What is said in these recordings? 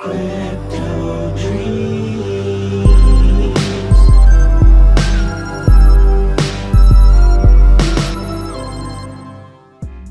Crypto Dreams.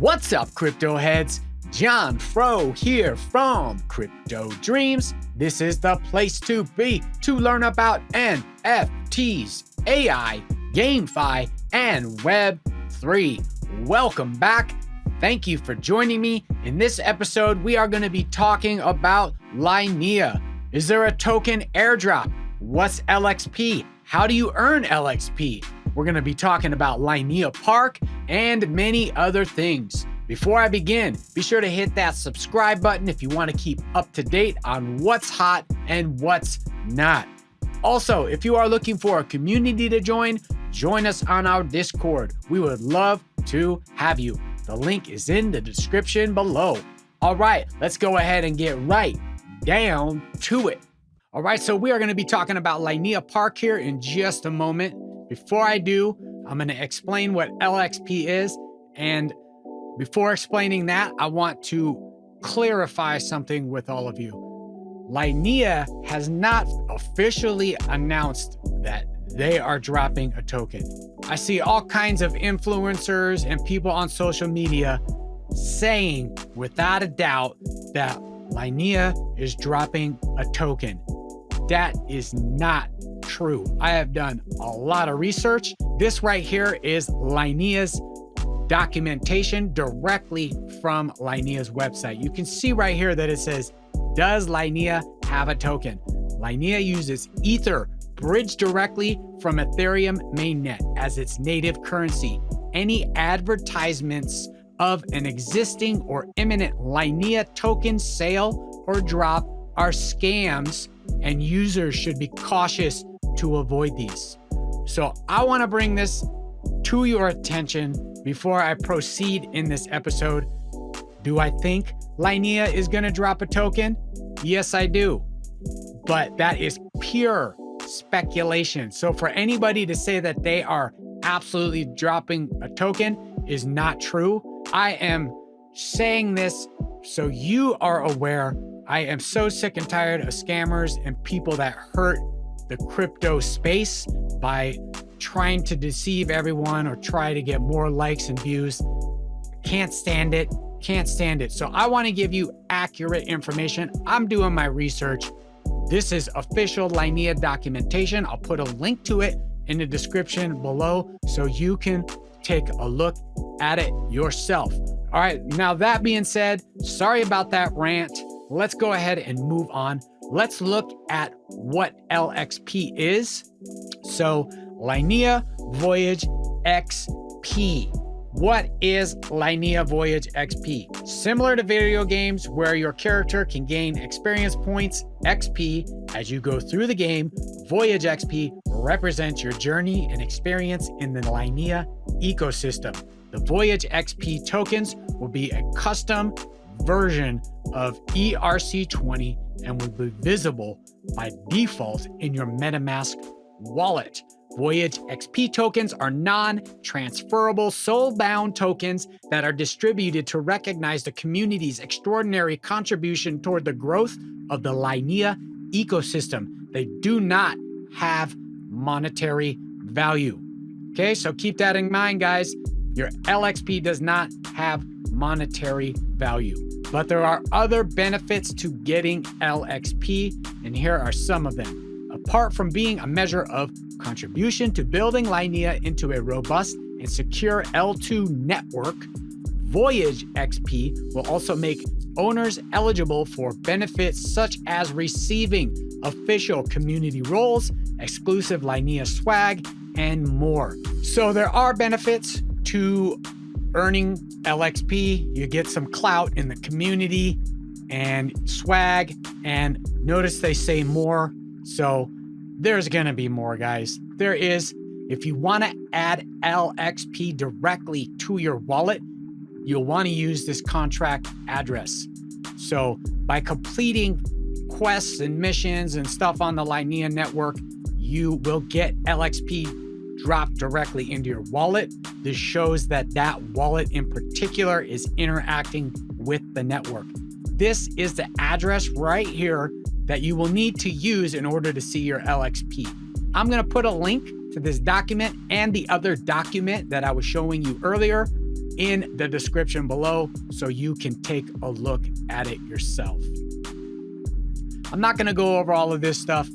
What's up, crypto heads? John Fro here from Crypto Dreams. This is the place to be to learn about NFTs, AI, GameFi, and Web3. Welcome back. Thank you for joining me. In this episode, we are going to be talking about Linea. Is there a token airdrop? What's LXP? How do you earn LXP? We're going to be talking about Linea Park and many other things. Before I begin, be sure to hit that subscribe button if you want to keep up to date on what's hot and what's not. Also, if you are looking for a community to join us on our Discord. We would love to have you. The link is in the description below. All right, let's go ahead and get right down to it. All right, so we are going to be talking about Linea Park here in just a moment. Before I do, I'm going to explain what LXP is. And before explaining that, I want to clarify something with all of you. Linea has not officially announced that they are dropping a token. I see all kinds of influencers and people on social media saying without a doubt that Linea is dropping a token. That is not true. I have done a lot of research. This right here is Linea's documentation directly from Linea's website. You can see right here that it says, does Linea have a token? Linea uses Ether bridged directly from Ethereum mainnet as its native currency. Any advertisements of an existing or imminent Linea token sale or drop are scams, and users should be cautious to avoid these. So I want to bring this to your attention before I proceed in this episode. Do I think Linea is going to drop a token? Yes, I do. But that is pure speculation. So for anybody to say that they are absolutely dropping a token is not true. I am saying this so you are aware. I am so sick and tired of scammers and people that hurt the crypto space by trying to deceive everyone or try to get more likes and views. Can't stand it. Can't stand it. So I want to give you accurate information. I'm doing my research. This is official Linea documentation. I'll put a link to it in the description below so you can take a look at it yourself. All right. Now that being said, sorry about that rant. Let's go ahead and move on. Let's look at what LXP is. So Linea Voyage XP. What is Linea Voyage XP? Similar to video games where your character can gain experience points, XP, as you go through the game, Voyage XP represents your journey and experience in the Linea ecosystem. The Voyage XP tokens will be a custom version of ERC20 and will be visible by default in your MetaMask wallet. Voyage XP tokens are non-transferable, soul-bound tokens that are distributed to recognize the community's extraordinary contribution toward the growth of the Linea ecosystem. They do not have monetary value. Okay, so keep that in mind, guys. Your LXP does not have monetary value. But there are other benefits to getting LXP, and here are some of them. Apart from being a measure of contribution to building Linea into a robust and secure L2 network, Voyage XP will also make owners eligible for benefits such as receiving official community roles, exclusive Linea swag, and more. So there are benefits to earning LXP. You get some clout in the community and swag, and notice they say more. So there's going to be more, guys. There is. If you want to add LXP directly to your wallet, you'll want to use this contract address. So by completing quests and missions and stuff on the Linea network, you will get LXP dropped directly into your wallet. This shows that that wallet in particular is interacting with the network. this is the address right here that you will need to use in order to see your LXP. I'm gonna put a link to this document and the other document that I was showing you earlier in the description below so you can take a look at it yourself. I'm not gonna go over all of this stuff.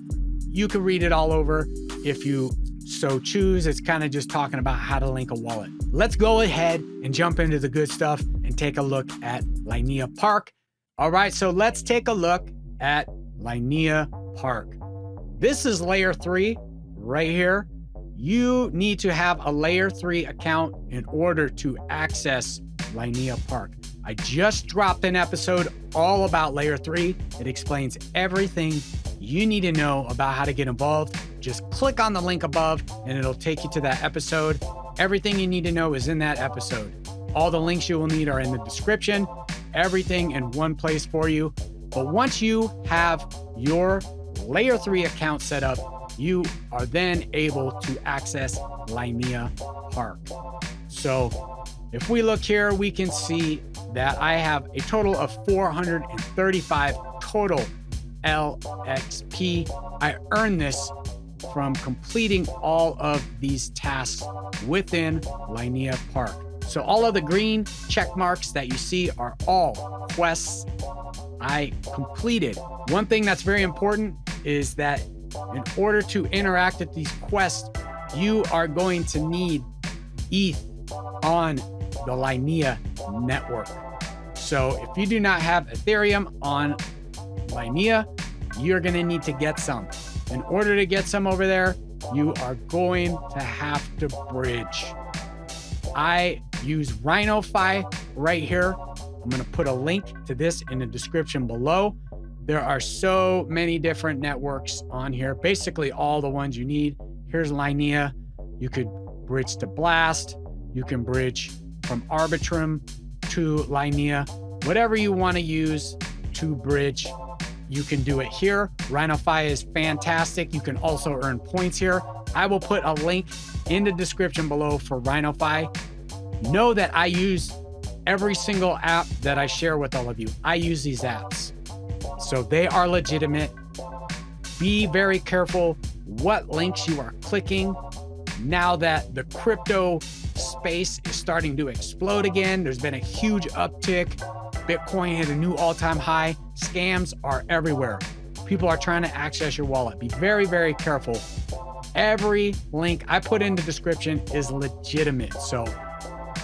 You can read it all over if you so choose. It's kind of just talking about how to link a wallet. Let's go ahead and jump into the good stuff and take a look at Linea Park. All right, so let's take a look at Linea Park. This is layer 3 right here. You need to have a layer 3 account in order to access Linea Park. I just dropped an episode all about layer 3. It explains everything you need to know about how to get involved. Just click on the link above and it'll take you to that episode. Everything you need to know is in that episode. All the links you will need are in the description. Everything in one place for you. But once you have your layer 3 account set up, you are then able to access Linea Park. So if we look here, we can see that I have a total of 435 total LXP. I earned this from completing all of these tasks within Linea Park. So all of the green check marks that you see are all quests I completed. One thing that's very important is that in order to interact with these quests, you are going to need ETH on the Linea network. So if you do not have Ethereum on Linea, you're going to need to get some. In order to get some over there, you are going to have to bridge. I use RhinoFi right here. I'm going to put a link to this in the description below. There are so many different networks on here, basically all the ones you need. Here's Linea. You could bridge to Blast. You can bridge from Arbitrum to Linea. Whatever you want to use to bridge, you can do it here. RhinoFi is fantastic. You can also earn points here. I will put a link in the description below for RhinoFi. Know that I use every single app that I share with all of you. I use these apps. So they are legitimate. Be very careful what links you are clicking. Now that the crypto space is starting to explode again, there's been a huge uptick. Bitcoin hit a new all-time high. Scams are everywhere. People are trying to access your wallet. Be very, very careful. Every link I put in the description is legitimate. So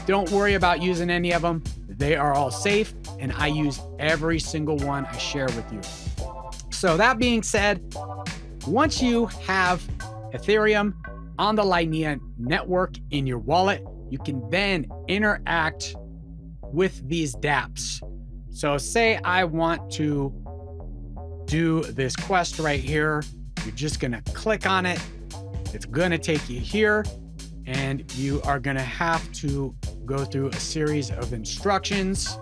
don't worry about using any of them. They are all safe, and I use every single one I share with you. So that being said, once you have Ethereum on the Linea network in your wallet, you can then interact with these dApps. So say I want to do this quest right here. You're just gonna click on it. It's gonna take you here, and you are gonna have to go through a series of instructions.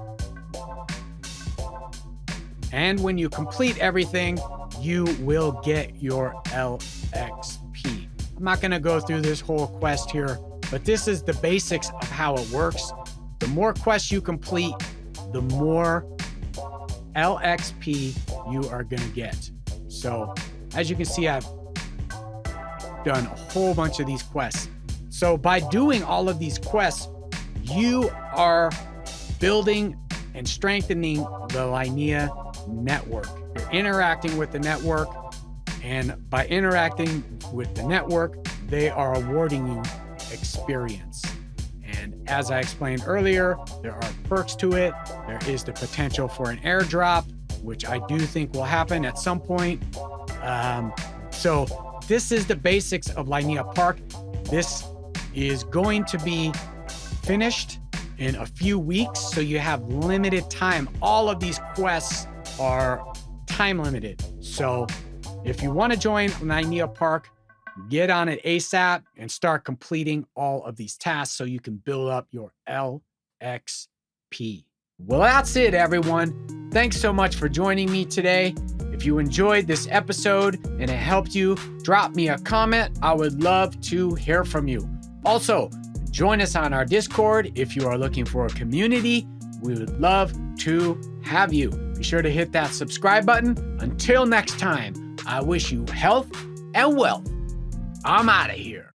And when you complete everything, you will get your LXP. I'm not gonna go through this whole quest here, but this is the basics of how it works. The more quests you complete, the more LXP you are gonna get. So as you can see, I've done a whole bunch of these quests. So by doing all of these quests, you are building and strengthening the Linea network. You're interacting with the network, and by interacting with the network, they are awarding you experience. And as I explained earlier, there are perks to it. There is the potential for an airdrop, which I do think will happen at some point. So this is the basics of Linea Park. This is going to be finished in a few weeks, so you have limited time. All of these quests are time limited. So if you want to join Linea Park, get on it ASAP and start completing all of these tasks so you can build up your LXP. Well, that's it, everyone. Thanks so much for joining me today. If you enjoyed this episode and it helped you, drop me a comment. I would love to hear from you. Also, join us on our Discord if you are looking for a community. We would love to have you. Be Be sure to hit that subscribe button. Until next time, I wish you health and wealth. I'm out of here.